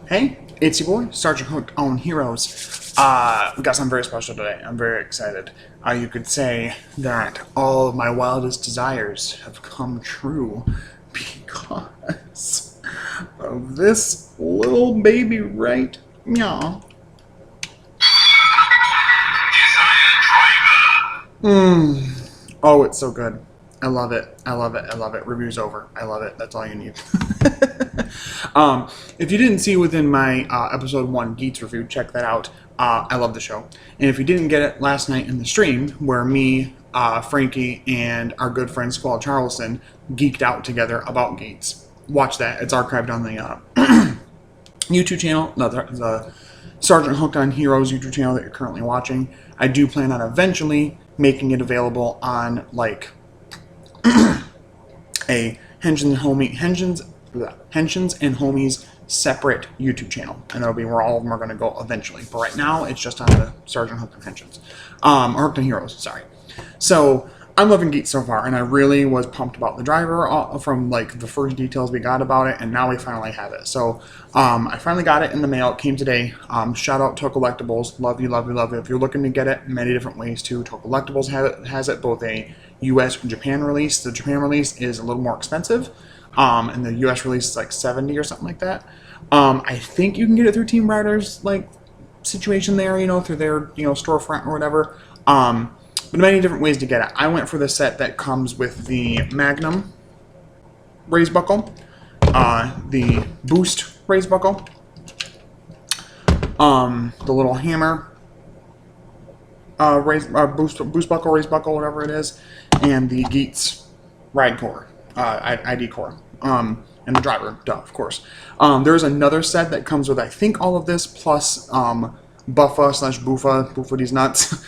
Hey, it's your boy, Sergeant Hooked on Heroes. We got something very special today. I'm very excited. You could say that all of my wildest desires have come true because of this little baby right meow. Oh, it's so good. I love it. I love it. I love it. Review's over. I love it. That's all you need. If you didn't see within my episode 1 Geats review, check that out. I love the show. And if you didn't get it last night in the stream, where me, Frankie, and our good friend Squall Charleston geeked out together about Geats, watch that. It's archived on the YouTube channel, the Sergeant Hooked on Heroes YouTube channel that you're currently watching. I do plan on eventually making it available on like a Henshins and Homies separate YouTube channel, and that'll be where all of them are going to go eventually. But right now, it's just on the Sergeant Hooked on Henshins, or Hooked on Heroes. Sorry. So I'm loving Geats so far, and I really was pumped about the driver from like the first details we got about it, and now we finally have it. So I finally got it in the mail. It came today. Shout out Toku Collectibles. Love you, love you, love you. If you're looking to get it, many different ways too. Toku Collectibles has it both a US and Japan release. The Japan release is a little more expensive, and the US release is like 70 or something like that. I think you can get it through Team Riders like situation there, through their storefront or whatever. But many different ways to get it. I went for the set that comes with the Magnum raised buckle, the Boost raised buckle, the little hammer boost buckle, raised buckle, whatever it is, and the Geats ride core, ID core, and the driver, duh, of course. There's another set that comes with, I think, all of this, plus Buffa these nuts,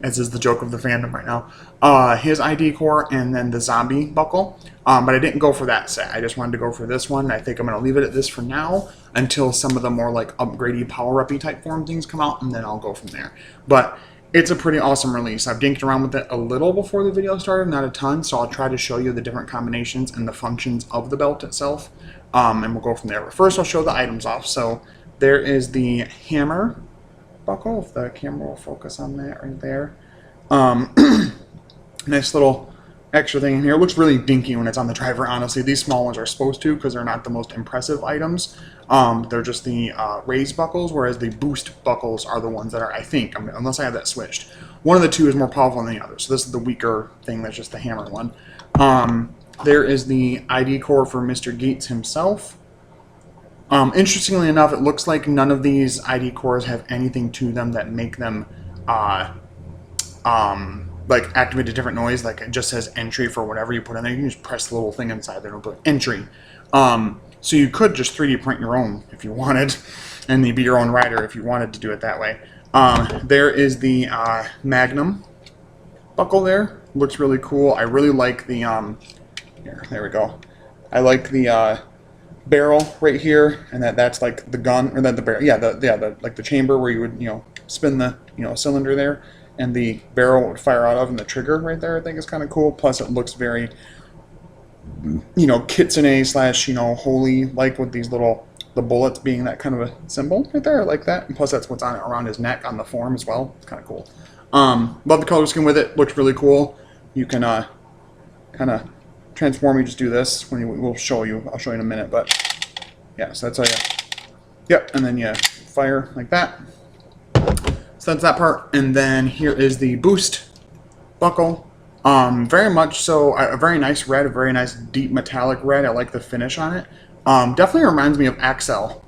as is the joke of the fandom right now, his ID core, and then the zombie buckle. But I didn't go for that set. I just wanted to go for this one. I think I'm going to leave it at this for now until some of the more like upgradey, power-uppy type form things come out, and then I'll go from there. But it's a pretty awesome release. I've dinked around with it a little before the video started, not a ton, so I'll try to show you the different combinations and the functions of the belt itself, and we'll go from there. But first, I'll show the items off. So there is the hammer buckle, if the camera will focus on that right there. Nice little extra thing in here. It looks really dinky when it's on the driver, honestly. These small ones are supposed to because they're not the most impressive items. They're just the raised buckles, whereas the boost buckles are the ones that are, I think, unless I have that switched. One of the two is more powerful than the other, so this is the weaker thing. That's just the hammer one. There is the ID core for Mr. Geats himself. Interestingly enough, it looks like none of these ID cores have anything to them that make them like activate a different noise. Like it just says entry for whatever you put in there. You can just press the little thing inside there and put entry. So you could just 3D print your own if you wanted, and be your own rider if you wanted to do it that way. There is the Magnum buckle there. Looks really cool. I really like the here, there we go. I like the barrel right here, and that's like the gun, or that the barrel, like the chamber where you would spin the cylinder there, and the barrel would fire out of, and the trigger right there I think is kind of cool. Plus it looks very kitsune / holy, like with these the bullets being that kind of a symbol right there. I like that, and plus that's what's on it around his neck on the form as well. It's kind of cool. Love the color scheme with it. Looks really cool. You can kind of transform. You just do this when we'll show you. I'll show you in a minute, but yeah. So that's how you. Yep, and then you fire like that. So that's that part. And then here is the boost buckle. Very much so a very nice red, a very nice deep metallic red. I like the finish on it. Definitely reminds me of Axel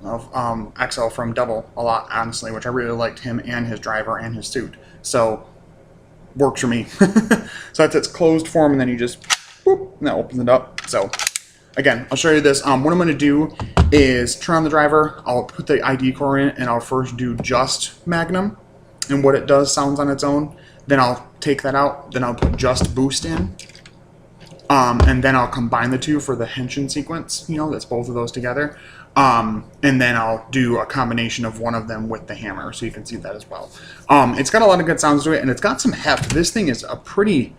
from Devil a lot, honestly, which I really liked him and his driver and his suit. So works for me. So that's its closed form, and then you just boop, and that opens it up. So again, I'll show you this. What I'm going to do is turn on the driver. I'll put the ID core in, and I'll first do just Magnum and what it does, sounds on its own. Then I'll take that out. Then I'll put just Boost in. And then I'll combine the two for the Henshin sequence. That's both of those together. And then I'll do a combination of one of them with the hammer, so you can see that as well. It's got a lot of good sounds to it, and it's got some heft. This thing is a pretty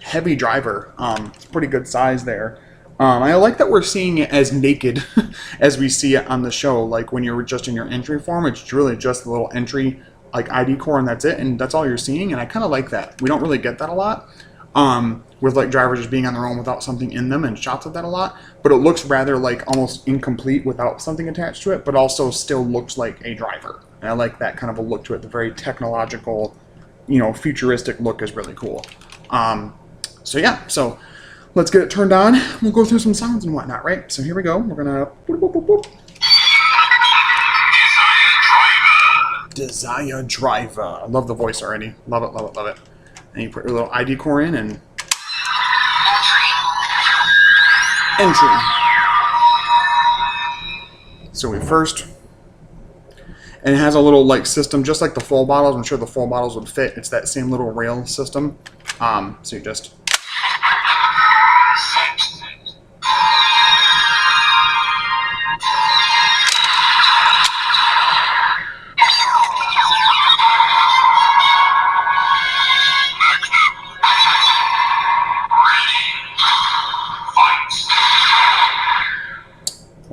heavy driver. It's pretty good size there. I like that we're seeing it as naked as we see it on the show. Like when you're just in your entry form, it's really just a little entry like ID core and that's it, and that's all you're seeing. And I kind of like that. We don't really get that a lot with like drivers just being on their own without something in them, and shots of that a lot. But it looks rather like almost incomplete without something attached to it, but also still looks like a driver. And I like that kind of a look to it. The very technological, you know, futuristic look is really cool. So yeah, so let's get it turned on. We'll go through some sounds and whatnot, right? So here we go. We're gonna boop, boop, boop, boop. Desire Driver. I love the voice already. Love it, love it, love it. And you put your little ID core in and entry. So we first, and it has a little like system, just like the full bottles. I'm sure the full bottles would fit. It's that same little rail system. So you just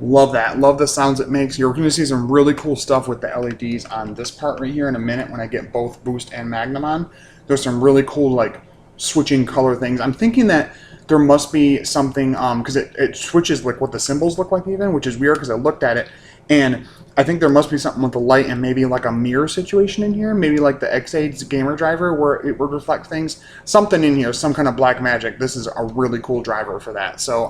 love that. Love the sounds it makes. You're going to see some really cool stuff with the LEDs on this part right here in a minute when I get both Boost and Magnum on. There's some really cool like switching color things. I'm thinking that there must be something because it switches like what the symbols look like even, which is weird because I looked at it and I think there must be something with the light and maybe like a mirror situation in here. Maybe like the X8's gamer driver where it would reflect things. Something in here, some kind of black magic. This is a really cool driver for that. So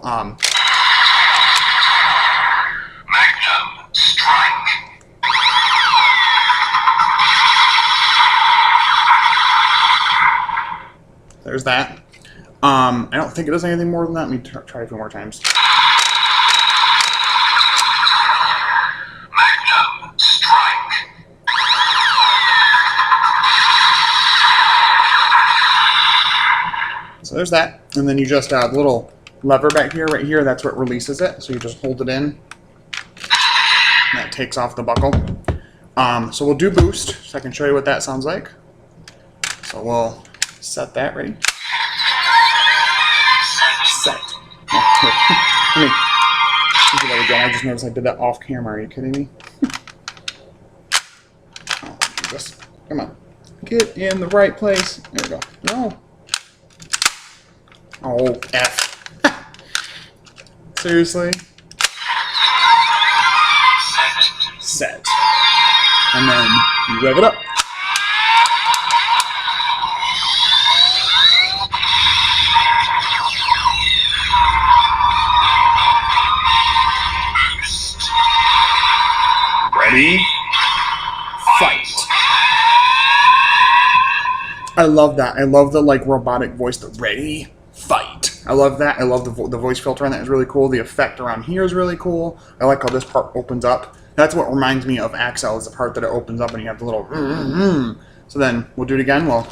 there's that. I don't think it does anything more than that. Let me try a few more times. Magnum strike. So there's that. And then you just add a little lever back here, right here. That's what releases it. So you just hold it in. And that takes off the buckle. So we'll do boost, so I can show you what that sounds like. So we'll set that ready. Set. Let me do that again. I just noticed I did that off camera. Are you kidding me? Oh, Jesus. Come on. Get in the right place. There we go. No. Oh, F. Seriously? Set. And then you rev it up. Ready? Fight. I love that. I love the like robotic voice. The ready? Fight. I love that. I love the voice filter on that is really cool. The effect around here is really cool. I like how this part opens up. That's what reminds me of Axel, is the part that it opens up and you have the little So then we'll do it again. We'll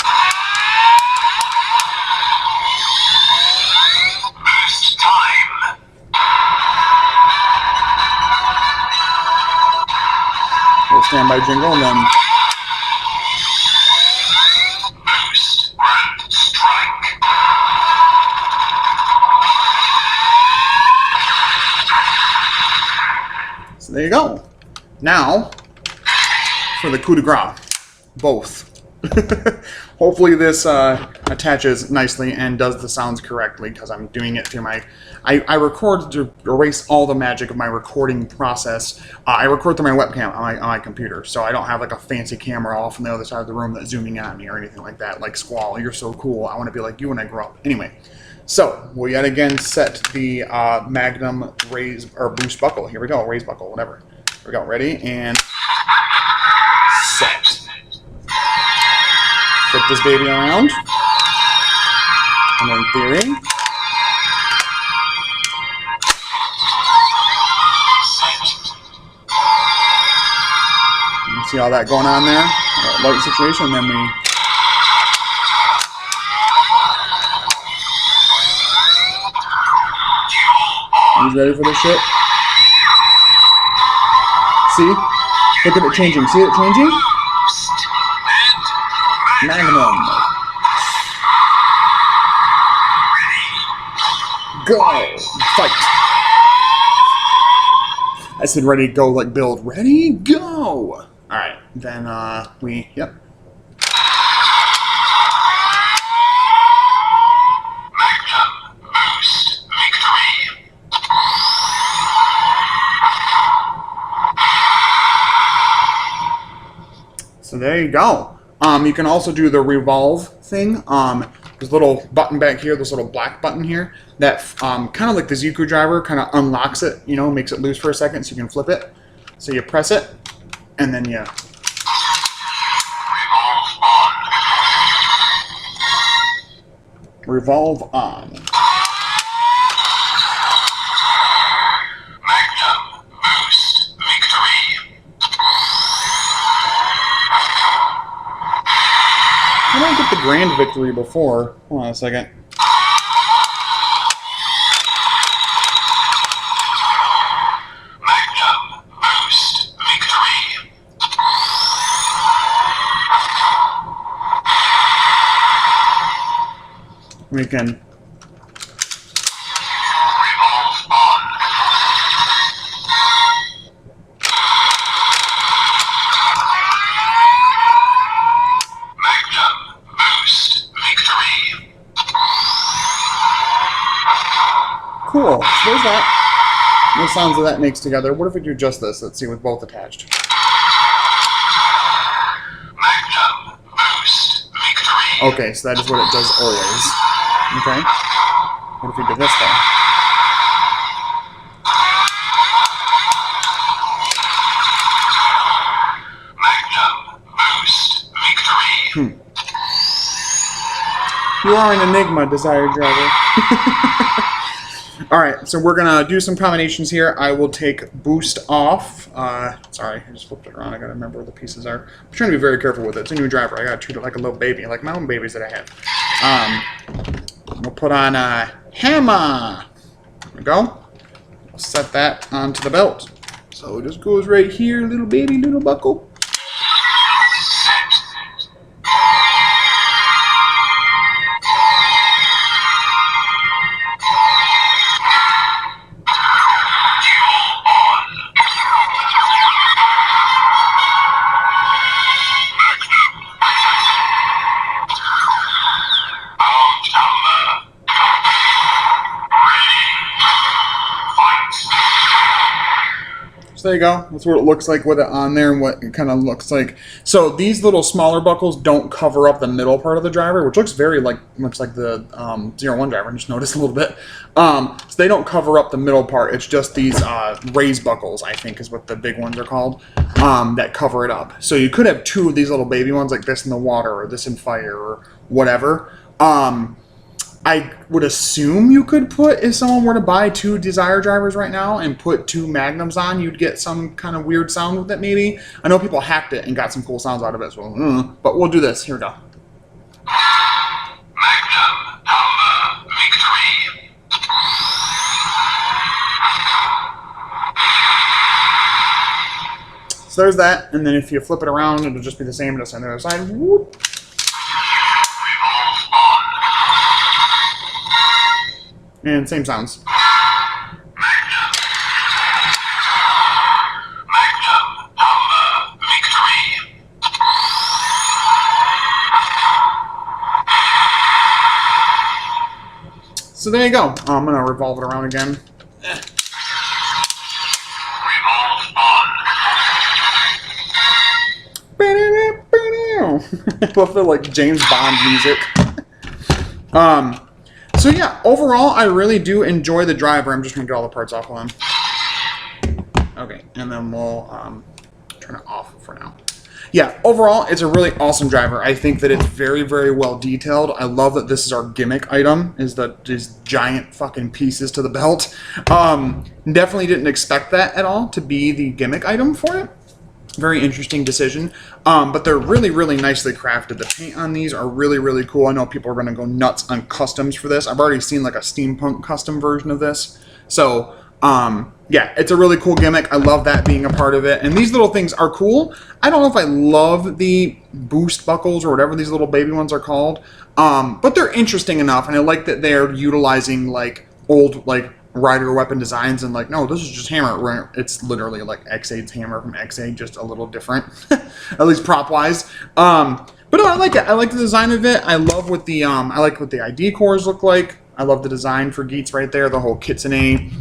standby jingle and then Boost and strike. so there you go. Now for the coup de grace, both. Hopefully this attaches nicely and does the sounds correctly because I'm doing it through my... I record to erase all the magic of my recording process. I record through my webcam on my computer, so I don't have like a fancy camera off on the other side of the room that's zooming in on me or anything like that. Like, Squall, you're so cool. I want to be like you when I grow up. Anyway, so we'll yet again set the Magnum raise or boost buckle. Here we go, raise buckle, whatever. Here we go, ready, and set. Flip this baby around. And then theory. You see all that going on there? Light situation, and then we... Who's ready for this shit? See? Look at it changing. See it changing? Magnum. Go. Fight. I said ready to go, like build. Ready, go! Alright, then yep. Magnum boost victory. So there you go. You can also do the revolve thing. There's a little button back here, this little black button here, that kind of like the Zuku driver, kind of unlocks it, you know, makes it loose for a second so you can flip it. So you press it, and then you... Revolve Revolve on. on. Magnum boost victory. I don't get the grand victory before. Hold on a second. Magnum boost victory. We can... Revolve on. Magnum boost victory. Cool. So there's that. No sounds of that makes together. What if we do just this? Let's see, with both attached. Magnum boost victory. Okay, so that is what it does always. Okay. What if we did this though? Magnum boost victory. You are an enigma, Desire Driver. Alright, so we're going to do some combinations here. I will take boost off. Sorry, I just flipped it around. I got to remember where the pieces are. I'm trying to be very careful with it. It's a new driver. I got to treat it like a little baby, like my own babies that I have. We'll put on a hammer. There we go. We'll set that onto the belt. So it just goes right here, little baby, little buckle. So there you go. That's what it looks like with it on there and what it kind of looks like. So these little smaller buckles don't cover up the middle part of the driver, which looks very like the 01 driver. I just noticed a little bit. So they don't cover up the middle part. It's just these raised buckles, I think is what the big ones are called, that cover it up. So you could have two of these little baby ones like this in the water or this in fire or whatever. I would assume you could put, if someone were to buy two Desire drivers right now and put two Magnums on, you'd get some kind of weird sound with it maybe. I know people hacked it and got some cool sounds out of it as well. But we'll do this. Here we go. Magnum victory. So there's that. And then if you flip it around, it'll just be the same just on the other side. Whoop. And same sounds. Magnum victory. So there you go. I'm going to revolve it around again. Revolve on. I love the like James Bond music. So yeah, overall, I really do enjoy the driver. I'm just going to get all the parts off of them. Okay, and then we'll turn it off for now. Yeah, overall, it's a really awesome driver. I think that it's very, very well detailed. I love that this is our gimmick item, is these giant fucking pieces to the belt. Definitely didn't expect that at all to be the gimmick item for it. Very interesting decision, but they're really, really nicely crafted. The paint on these are really, really cool. I know people are going to go nuts on customs for this. I've already seen like a steampunk custom version of this. So, yeah, it's a really cool gimmick. I love that being a part of it. And these little things are cool. I don't know if I love the boost buckles or whatever these little baby ones are called, but they're interesting enough. And I like that they're utilizing like old, like rider weapon designs and like, no, this is just hammer. Where it's literally like X8's hammer from X8, just a little different, at least prop wise. But no, I like it. I like the design of it. I love what the I like what the ID cores look like. I love the design for Geats right there. The whole Kitsune,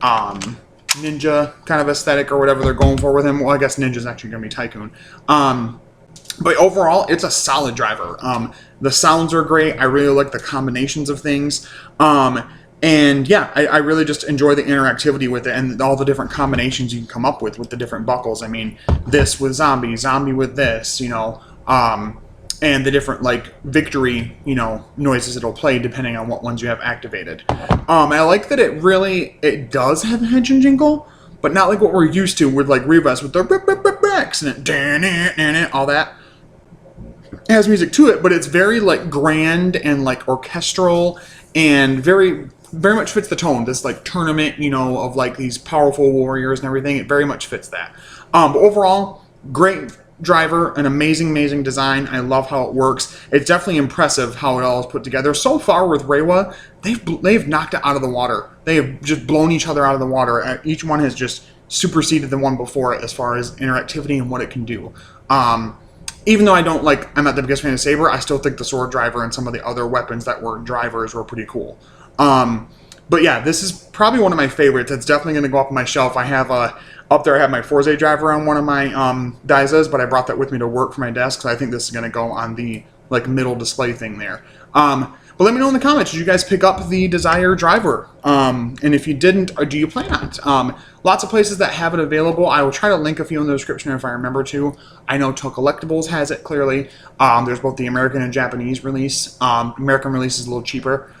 ninja kind of aesthetic or whatever they're going for with him. Well, I guess ninja's actually going to be Tycoon. But overall, it's a solid driver. The sounds are great. I really like the combinations of things. And yeah, I really just enjoy the interactivity with it and all the different combinations you can come up with the different buckles. I mean, this with zombie, zombie with this, you know, and the different like victory, you know, noises it'll play depending on what ones you have activated. I like that it does have a hedge and jingle, but not like what we're used to with like Rivas with the accident, all that. It has music to it, but it's very like grand and like orchestral and very much fits the tone. This like tournament, you know, of like these powerful warriors and everything. It very much fits that. But overall, great driver, an amazing design. I love how it works. It's definitely impressive how it all is put together. So far with Reiwa, they've knocked it out of the water. They have just blown each other out of the water. Each one has just superseded the one before it as far as interactivity and what it can do. Even though I'm not the biggest fan of Saber, I still think the sword driver and some of the other weapons that were drivers were pretty cool. But yeah, this is probably one of my favorites. It's definitely going to go up on my shelf. I have up there, I have my Forza driver on one of my Daizas, but I brought that with me to work for my desk, so I think this is going to go on the like middle display thing there. But let me know in the comments, did you guys pick up the Desire driver? And if you didn't, or do you plan on it? Lots of places that have it available. I will try to link a few in the description if I remember to. I know Toku Collectibles has it clearly. There's both the American and Japanese release. American release is a little cheaper.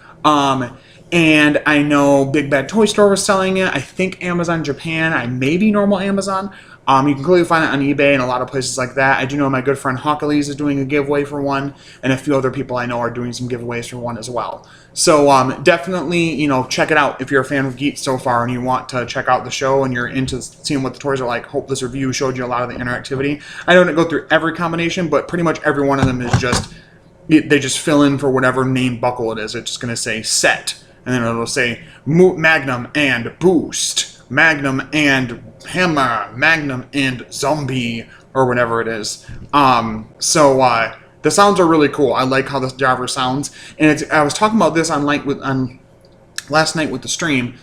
And I know Big Bad Toy Store was selling it. I think Amazon Japan. Maybe normal Amazon. You can clearly find it on eBay and a lot of places like that. I do know my good friend Hawkalees is doing a giveaway for one, and a few other people I know are doing some giveaways for one as well. So definitely, you know, check it out if you're a fan of Geats so far and you want to check out the show and you're into seeing what the toys are like. Hope this review showed you a lot of the interactivity. I don't go through every combination, but pretty much every one of them is just, they just fill in for whatever name buckle it is. It's just going to say set, and then it'll say Magnum and Boost, Magnum and Hammer, Magnum and Zombie, or whatever it is. The sounds are really cool. I like how this driver sounds. And I was talking about this on last night with the stream.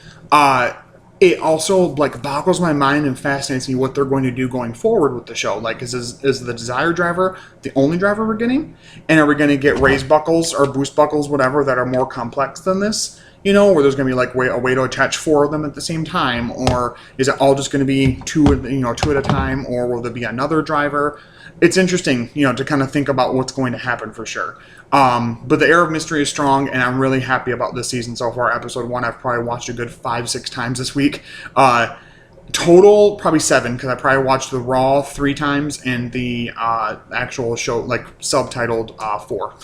It also like boggles my mind and fascinates me what they're going to do going forward with the show. Like, is the Desire driver the only driver we're getting? And are we going to get raise buckles or boost buckles, whatever, that are more complex than this? You know, where there's going to be like a way to attach 4 of them at the same time, or is it all just going to be two at a time, or will there be another driver? It's interesting, you know, to kind of think about what's going to happen for sure. But the air of mystery is strong, and I'm really happy about this season so far. Episode 1, I've probably watched a good 5-6 times this week. Total, probably 7, because I probably watched the Raw 3 times and the actual show, like, subtitled 4.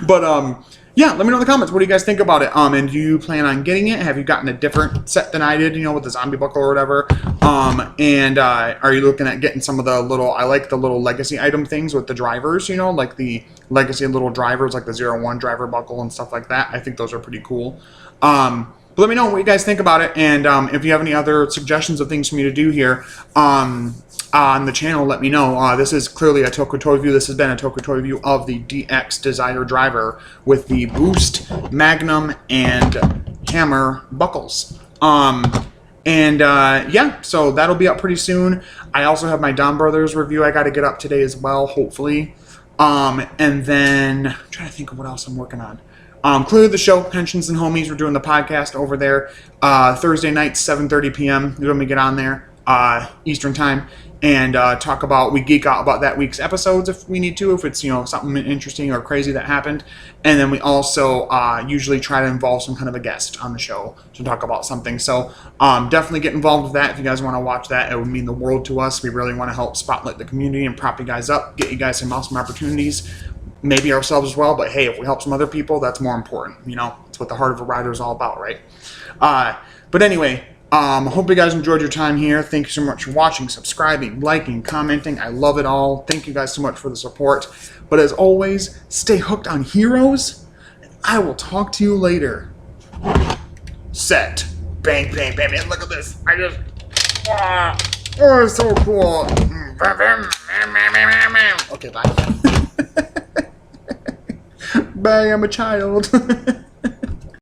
But, yeah, let me know in the comments. What do you guys think about it? And do you plan on getting it? Have you gotten a different set than I did, you know, with the zombie buckle or whatever? Are you looking at getting some of the little, I like the little legacy item things with the drivers, you know, like the legacy little drivers, like the 01 driver buckle and stuff like that. I think those are pretty cool. But let me know what you guys think about it. And if you have any other suggestions of things for me to do here, on the channel, let me know. This is clearly a Toku Toy Review. This has been a Toku Toy Review of the DX Desire driver with the Boost, Magnum, and Hammer buckles. Yeah, so that'll be up pretty soon. I also have my Don Brothers review I got to get up today as well, hopefully. And then I'm trying to think of what else I'm working on. Clearly the show, Pensions and Homies, we're doing the podcast over there. Thursday nights, 7:30 p.m. When we get on there, Eastern time. And we geek out about that week's episodes if we need to, if it's, you know, something interesting or crazy that happened. And then we also usually try to involve some kind of a guest on the show to talk about something. So definitely get involved with that if you guys want to watch that. It would mean the world to us. We really want to help spotlight the community and prop you guys up, get you guys some awesome opportunities, maybe ourselves as well. But hey, if we help some other people, that's more important. You know, it's what the heart of a rider is all about, right? But anyway, hope you guys enjoyed your time here. Thank you so much for watching, subscribing, liking, commenting. I love it all. Thank you guys so much for the support. But as always, stay hooked on heroes, and I will talk to you later. set. Bang, bang, bang, man. Look at this. I just... Oh, it's so cool. Okay, bye. Bye, I'm a child.